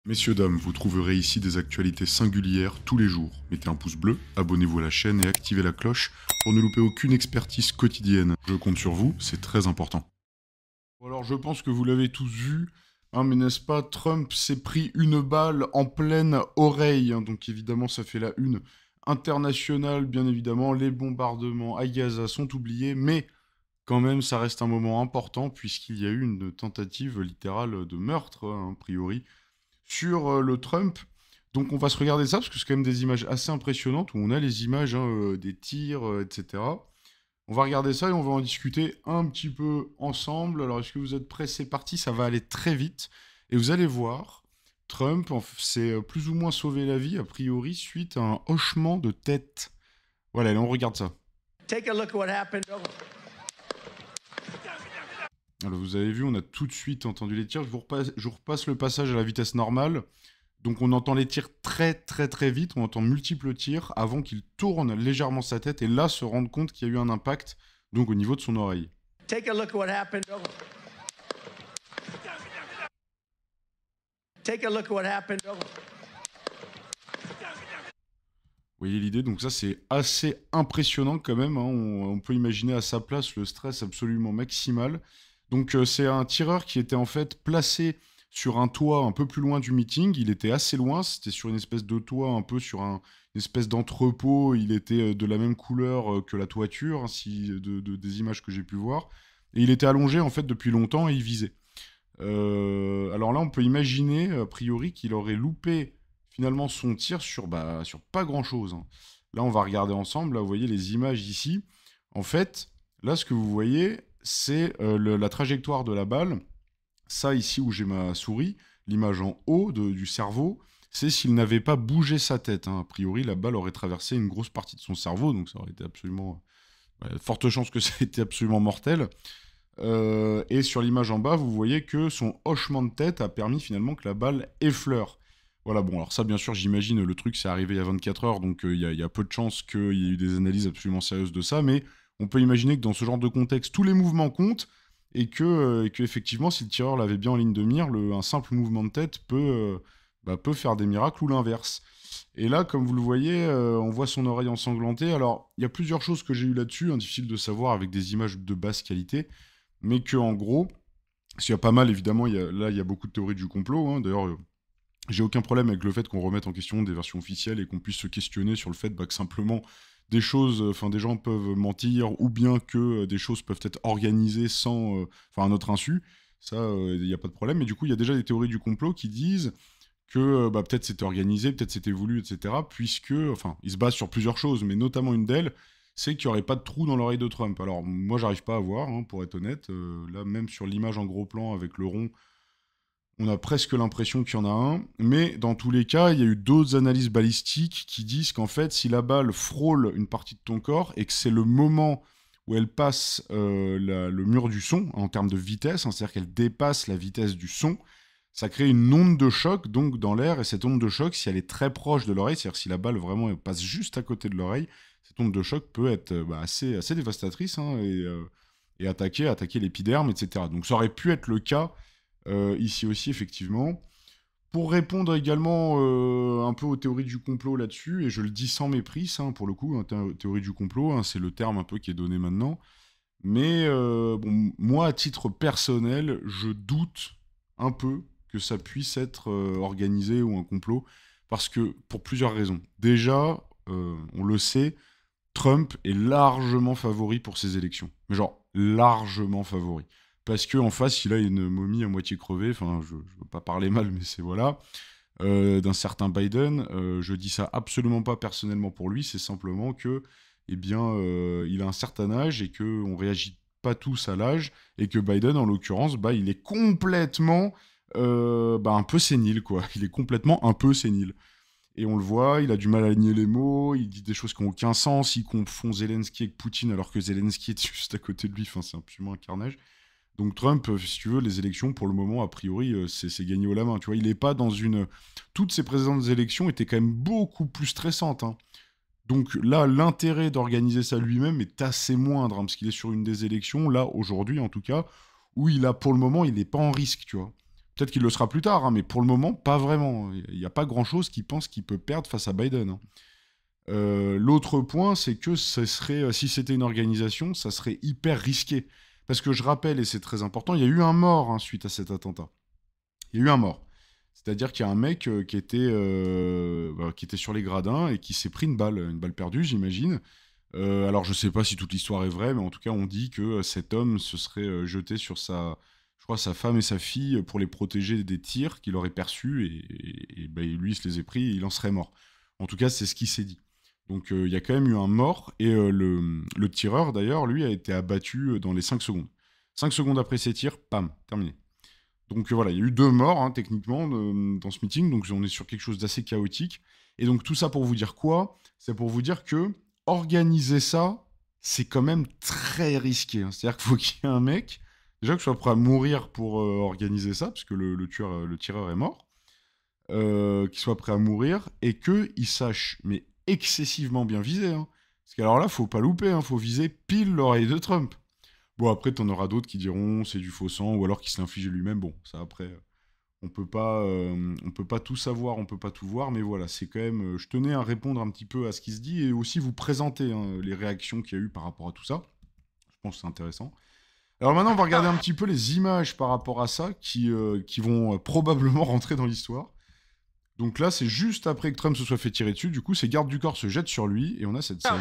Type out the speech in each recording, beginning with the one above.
Messieurs, dames, vous trouverez ici des actualités singulières tous les jours. Mettez un pouce bleu, abonnez-vous à la chaîne et activez la cloche pour ne louper aucune expertise quotidienne. Je compte sur vous, c'est très important. Alors je pense que vous l'avez tous vu, hein, mais n'est-ce pas, Trump s'est pris une balle en pleine oreille, hein, donc évidemment ça fait la une internationale, bien évidemment, les bombardements à Gaza sont oubliés, mais quand même ça reste un moment important puisqu'il y a eu une tentative littérale de meurtre, hein, a priori, sur le Trump. Donc on va se regarder ça parce que c'est quand même des images assez impressionnantes où on a les images, hein, des tirs, etc. On va regarder ça et on va en discuter un petit peu ensemble. Alors est-ce que vous êtes prêts? C'est parti, ça va aller très vite. Et vous allez voir, Trump s'est plus ou moins sauvé la vie, a priori, suite à un hochement de tête. Voilà, allez, on regarde ça. Take a look at what happened. Alors vous avez vu, on a tout de suite entendu les tirs. Je vous repasse le passage à la vitesse normale. Donc on entend les tirs très très très vite, on entend multiples tirs avant qu'il tourne légèrement sa tête et là se rendre compte qu'il y a eu un impact donc au niveau de son oreille. Take a look at what happened. Take a look at what happened. Vous voyez l'idée, donc ça c'est assez impressionnant quand même, hein. On peut imaginer à sa place le stress absolument maximal. Donc c'est un tireur qui était en fait placé sur un toit un peu plus loin du meeting, il était assez loin, c'était sur une espèce de toit un peu sur une espèce d'entrepôt, il était de la même couleur que la toiture, hein, des images que j'ai pu voir, et il était allongé en fait depuis longtemps et il visait. Alors là on peut imaginer a priori qu'il aurait loupé finalement son tir sur pas grand chose, hein. Là on va regarder ensemble, là vous voyez les images ici, en fait là ce que vous voyez c'est la trajectoire de la balle. Ça, ici où j'ai ma souris, l'image en haut du cerveau, c'est s'il n'avait pas bougé sa tête, hein. A priori, la balle aurait traversé une grosse partie de son cerveau, donc ça aurait été absolument... forte chance que ça ait été absolument mortel. Et sur l'image en bas, vous voyez que son hochement de tête a permis finalement que la balle effleure. Voilà, bon, alors ça, bien sûr, j'imagine, le truc, c'est arrivé il y a 24 heures, donc il y a peu de chances qu'il y ait eu des analyses absolument sérieuses de ça, mais on peut imaginer que dans ce genre de contexte, tous les mouvements comptent, et que effectivement, si le tireur l'avait bien en ligne de mire, un simple mouvement de tête peut faire des miracles ou l'inverse. Et là, comme vous le voyez, on voit son oreille ensanglantée. Alors, il y a plusieurs choses que j'ai eues là-dessus, hein, difficile de savoir avec des images de basse qualité, mais que en gros, parce qu'il y a pas mal, évidemment, là, il y a beaucoup de théories du complot, hein. D'ailleurs, j'ai aucun problème avec le fait qu'on remette en question des versions officielles et qu'on puisse se questionner sur le fait que simplement des choses, enfin des gens peuvent mentir ou bien que des choses peuvent être organisées sans, à notre insu. Ça, il n'y a pas de problème. Mais du coup, il y a déjà des théories du complot qui disent que peut-être c'était organisé, peut-être c'était voulu, etc. Puisque, enfin, ils se basent sur plusieurs choses, mais notamment une d'elles, c'est qu'il n'y aurait pas de trou dans l'oreille de Trump. Alors moi, j'arrive pas à voir, hein, pour être honnête. Là, même sur l'image en gros plan avec le rond, on a presque l'impression qu'il y en a un, mais dans tous les cas, il y a eu d'autres analyses balistiques qui disent qu'en fait, si la balle frôle une partie de ton corps et que c'est le moment où elle passe le mur du son, en termes de vitesse, hein, c'est-à-dire qu'elle dépasse la vitesse du son, ça crée une onde de choc donc dans l'air, et cette onde de choc, si elle est très proche de l'oreille, c'est-à-dire si la balle vraiment elle passe juste à côté de l'oreille, cette onde de choc peut être assez dévastatrice, hein, et attaquer l'épiderme, etc. Donc ça aurait pu être le cas ici aussi, effectivement. Pour répondre également un peu aux théories du complot là-dessus, et je le dis sans mépris, ça, hein, pour le coup, hein, théorie du complot, hein, c'est le terme un peu qui est donné maintenant. Mais bon, moi, à titre personnel, je doute un peu que ça puisse être organisé ou un complot, parce que pour plusieurs raisons. Déjà, on le sait, Trump est largement favori pour ces élections. Mais genre, largement favori. Parce qu'en face, il a une momie à moitié crevée, enfin, je veux pas parler mal, mais c'est voilà, d'un certain Biden. Je dis ça absolument pas personnellement pour lui, c'est simplement que, eh bien, il a un certain âge et qu'on réagit pas tous à l'âge, et que Biden, en l'occurrence, il est complètement un peu sénile, quoi. Il est complètement un peu sénile. Et on le voit, il a du mal à aligner les mots, il dit des choses qui n'ont aucun sens, il confond Zelensky avec Poutine alors que Zelensky est juste à côté de lui, enfin, c'est absolument un carnage. Donc Trump, si tu veux, les élections, pour le moment, a priori, c'est gagné haut la main. Tu vois, il n'est pas dans une... Toutes ces précédentes élections étaient quand même beaucoup plus stressantes, hein. Donc là, l'intérêt d'organiser ça lui-même est assez moindre, hein, parce qu'il est sur une des élections, là, aujourd'hui en tout cas, où il a, pour le moment, il n'est pas en risque, tu vois. Peut-être qu'il le sera plus tard, hein, mais pour le moment, pas vraiment. Il n'y a pas grand-chose qui pense qu'il peut perdre face à Biden, hein. L'autre point, c'est que ce serait, si c'était une organisation, ça serait hyper risqué. Parce que je rappelle, et c'est très important, il y a eu un mort, hein, suite à cet attentat. Il y a eu un mort. C'est-à-dire qu'il y a un mec qui était sur les gradins et qui s'est pris une balle perdue, j'imagine. Alors je sais pas si toute l'histoire est vraie, mais en tout cas on dit que cet homme se serait jeté sur je crois, sa femme et sa fille pour les protéger des tirs qu'il aurait perçus et ben, lui il se les est pris et il en serait mort. En tout cas c'est ce qui s'est dit. Donc il y a quand même eu un mort et le tireur d'ailleurs lui a été abattu dans les 5 secondes. 5 secondes après ses tirs, pam, terminé. Donc voilà, il y a eu 2 morts hein, techniquement dans ce meeting, donc on est sur quelque chose d'assez chaotique. Et donc tout ça pour vous dire quoi? C'est pour vous dire que organiser ça, c'est quand même très risqué, hein. C'est-à-dire qu'il faut qu'il y ait un mec, déjà que soit prêt à mourir pour organiser ça, parce que le tireur est mort, qu'il soit prêt à mourir, et qu'il sache, mais excessivement bien viser, hein. Parce qu'alors là, faut pas louper, hein, faut viser pile l'oreille de Trump. Bon, après, t'en auras d'autres qui diront c'est du faux sang, ou alors qu'il se l'inflige lui-même. Bon, ça après, on peut pas tout savoir, on peut pas tout voir, mais voilà, c'est quand même. Je tenais à répondre un petit peu à ce qui se dit et aussi vous présenter hein, les réactions qu'il y a eu par rapport à tout ça. Je pense que c'est intéressant. Alors maintenant, on va regarder un petit peu les images par rapport à ça qui vont probablement rentrer dans l'histoire. Donc là, c'est juste après que Trump se soit fait tirer dessus. Du coup, ses gardes du corps se jettent sur lui et on a cette scène.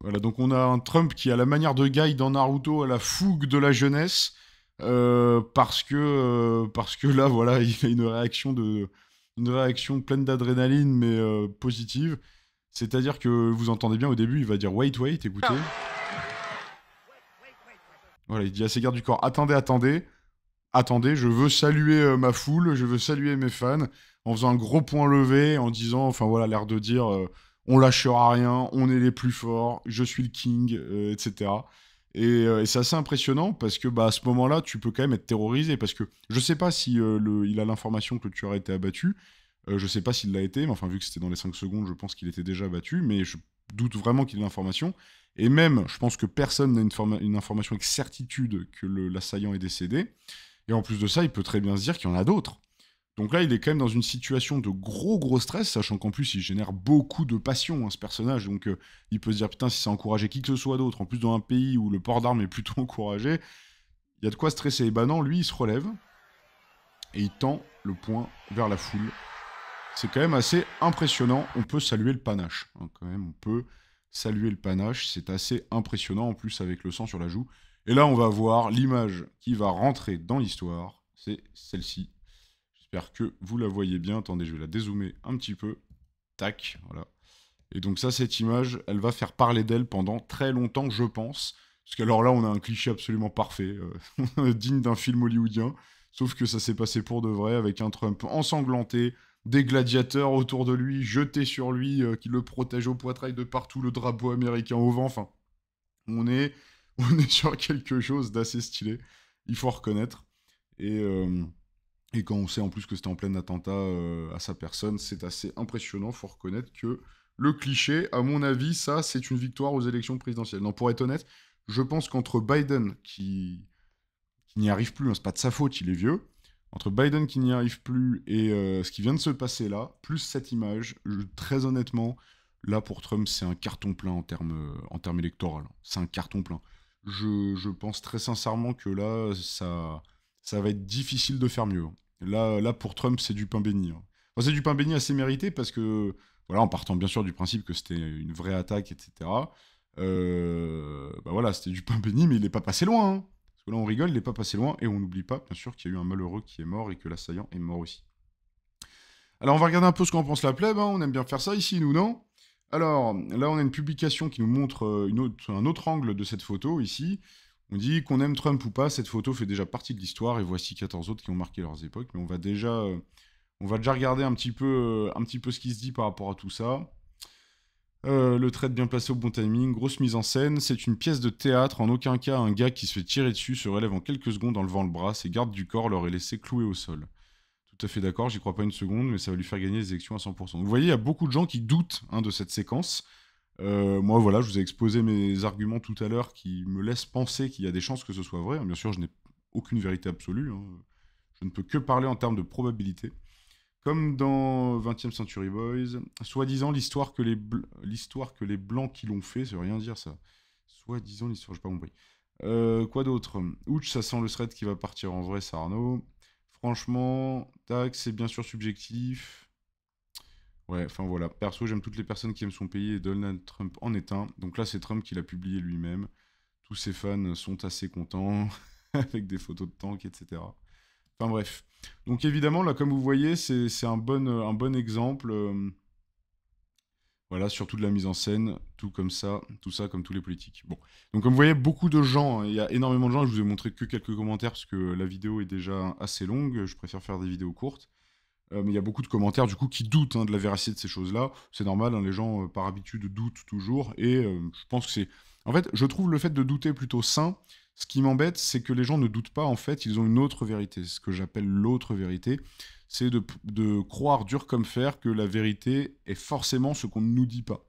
Voilà, donc on a un Trump qui a la manière de Guy dans Naruto, à la fougue de la jeunesse, parce que là, voilà, il a une réaction pleine d'adrénaline, mais positive. C'est-à-dire que vous entendez bien au début, il va dire wait, wait, écoutez. Voilà, il dit à ses gardes du corps attendez, je veux saluer ma foule, je veux saluer mes fans, en faisant un gros point levé, en disant, enfin voilà, l'air de dire, on lâchera rien, on est les plus forts, je suis le king, etc. Et c'est assez impressionnant parce que bah, à ce moment-là, tu peux quand même être terrorisé parce que je sais pas si il a l'information que le tueur a été abattu, je sais pas s'il l'a été, mais enfin vu que c'était dans les 5 secondes, je pense qu'il était déjà abattu, mais je doute vraiment qu'il ait l'information. Et même, je pense que personne n'a une information avec certitude que l'assaillant est décédé. Et en plus de ça, il peut très bien se dire qu'il y en a d'autres. Donc là, il est quand même dans une situation de gros stress, sachant qu'en plus, il génère beaucoup de passion, hein, ce personnage. Donc il peut se dire, putain, si ça encourageait qui que ce soit d'autre, en plus dans un pays où le port d'armes est plutôt encouragé, il y a de quoi stresser. Et bah non, lui, il se relève, et il tend le poing vers la foule. C'est quand même assez impressionnant. On peut saluer le panache, hein, quand même, on peut saluer le panache. C'est assez impressionnant, en plus, avec le sang sur la joue. Et là, on va voir l'image qui va rentrer dans l'histoire. C'est celle-ci. J'espère que vous la voyez bien. Attendez, je vais la dézoomer un petit peu. Tac, voilà. Et donc ça, cette image, elle va faire parler d'elle pendant très longtemps, je pense. Parce qu'alors là, on a un cliché absolument parfait, digne d'un film hollywoodien. Sauf que ça s'est passé pour de vrai, avec un Trump ensanglanté, des gladiateurs autour de lui, jetés sur lui, qui le protègent au poitrail de partout, le drapeau américain au vent. Enfin, on est sur quelque chose d'assez stylé, il faut reconnaître. Et quand on sait en plus que c'était en plein attentat à sa personne, c'est assez impressionnant, faut reconnaître que le cliché, à mon avis, ça, c'est une victoire aux élections présidentielles. Non, pour être honnête, je pense qu'entre Biden, qui n'y arrive plus, hein, c'est pas de sa faute, il est vieux, entre Biden qui n'y arrive plus et ce qui vient de se passer là, plus cette image, très honnêtement, là pour Trump, c'est un carton plein en termes électoraux. C'est un carton plein. Je pense très sincèrement que là, ça va être difficile de faire mieux. Là pour Trump, c'est du pain béni, hein. Enfin, c'est du pain béni assez mérité parce que, voilà, en partant bien sûr du principe que c'était une vraie attaque, etc. Bah voilà, c'était du pain béni, mais il n'est pas passé loin, hein. Parce que là, on rigole, il n'est pas passé loin, et on n'oublie pas, bien sûr, qu'il y a eu un malheureux qui est mort et que l'assaillant est mort aussi. Alors, on va regarder un peu ce qu'en pense la plèbe, hein. On aime bien faire ça ici, nous, non? Alors, là, on a une publication qui nous montre un autre angle de cette photo, ici. On dit qu'on aime Trump ou pas, cette photo fait déjà partie de l'histoire, et voici 14 autres qui ont marqué leurs époques, mais on va déjà regarder un petit peu ce qui se dit par rapport à tout ça. Le trait bien placé au bon timing, grosse mise en scène, c'est une pièce de théâtre, en aucun cas un gars qui se fait tirer dessus se relève en quelques secondes en levant le bras, ses gardes du corps l'auraient laissé cloué au sol. Tout à fait d'accord, j'y crois pas une seconde, mais ça va lui faire gagner les élections à 100%. Donc, vous voyez, il y a beaucoup de gens qui doutent de cette séquence. Moi, voilà, je vous ai exposé mes arguments tout à l'heure qui me laissent penser qu'il y a des chances que ce soit vrai. Bien sûr, je n'ai aucune vérité absolue. Je ne peux que parler en termes de probabilité. Comme dans 20e Century Boys, soi-disant l'histoire que les Blancs qui l'ont fait, ça veut rien dire ça. Soi-disant l'histoire, j'ai pas compris. Quoi d'autre? Ouch, ça sent le thread qui va partir en vrai, ça Arnaud. Franchement, tac, c'est bien sûr subjectif. Ouais, enfin voilà. Perso, j'aime toutes les personnes qui aiment son pays et Donald Trump en est un. Donc là, c'est Trump qui l'a publié lui-même. Tous ses fans sont assez contents, avec des photos de tanks, etc. Enfin bref. Donc évidemment, là, comme vous voyez, c'est un bon exemple. Voilà, surtout de la mise en scène, tout comme ça, tout ça comme tous les politiques. Bon, donc comme vous voyez, beaucoup de gens, il y a énormément de gens, je vous ai montré que quelques commentaires parce que la vidéo est déjà assez longue, je préfère faire des vidéos courtes. Mais il y a beaucoup de commentaires du coup qui doutent de la véracité de ces choses-là. C'est normal, les gens par habitude doutent toujours. Et je pense que c'est... En fait, je trouve le fait de douter plutôt sain. Ce qui m'embête, c'est que les gens ne doutent pas, en fait, ils ont une autre vérité. Ce que j'appelle l'autre vérité, c'est de croire dur comme fer que la vérité est forcément ce qu'on ne nous dit pas.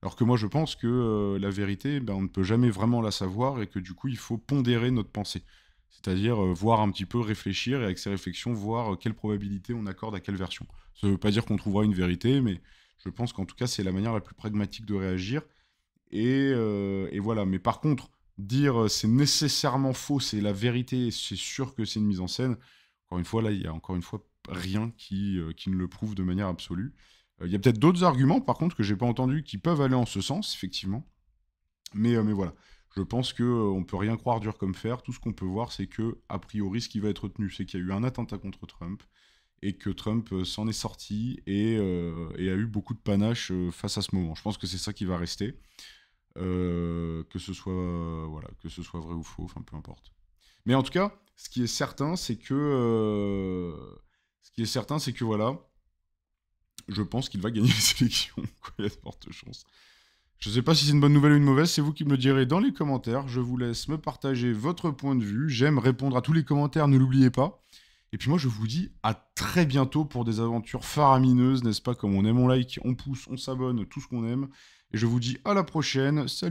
Alors que moi, je pense que la vérité, on ne peut jamais vraiment la savoir et que du coup, il faut pondérer notre pensée. C'est-à-dire voir un petit peu, réfléchir et avec ces réflexions, voir quelle probabilité on accorde à quelle version. Ça ne veut pas dire qu'on trouvera une vérité, mais je pense qu'en tout cas, c'est la manière la plus pragmatique de réagir. Et voilà. Mais par contre, dire c'est nécessairement faux, c'est la vérité, c'est sûr que c'est une mise en scène, encore une fois, là, il y a encore une fois rien qui ne le prouve de manière absolue. Il y a peut-être d'autres arguments, par contre, que j'ai pas entendus, qui peuvent aller en ce sens, effectivement. Mais voilà. Je pense qu'on ne peut rien croire dur comme fer. Tout ce qu'on peut voir, c'est que, a priori, ce qui va être retenu, c'est qu'il y a eu un attentat contre Trump et que Trump s'en est sorti et a eu beaucoup de panache face à ce moment. Je pense que c'est ça qui va rester. Que ce soit voilà, que ce soit vrai ou faux, enfin peu importe. Mais en tout cas, ce qui est certain, c'est que voilà, je pense qu'il va gagner les élections. Quoi, il y a de fortes chances. Je ne sais pas si c'est une bonne nouvelle ou une mauvaise, c'est vous qui me le direz dans les commentaires. Je vous laisse me partager votre point de vue. J'aime répondre à tous les commentaires, ne l'oubliez pas. Et puis moi, je vous dis à très bientôt pour des aventures faramineuses, n'est-ce pas? Comme on aime, on like, on pousse, on s'abonne, tout ce qu'on aime. Et je vous dis à la prochaine. Salut!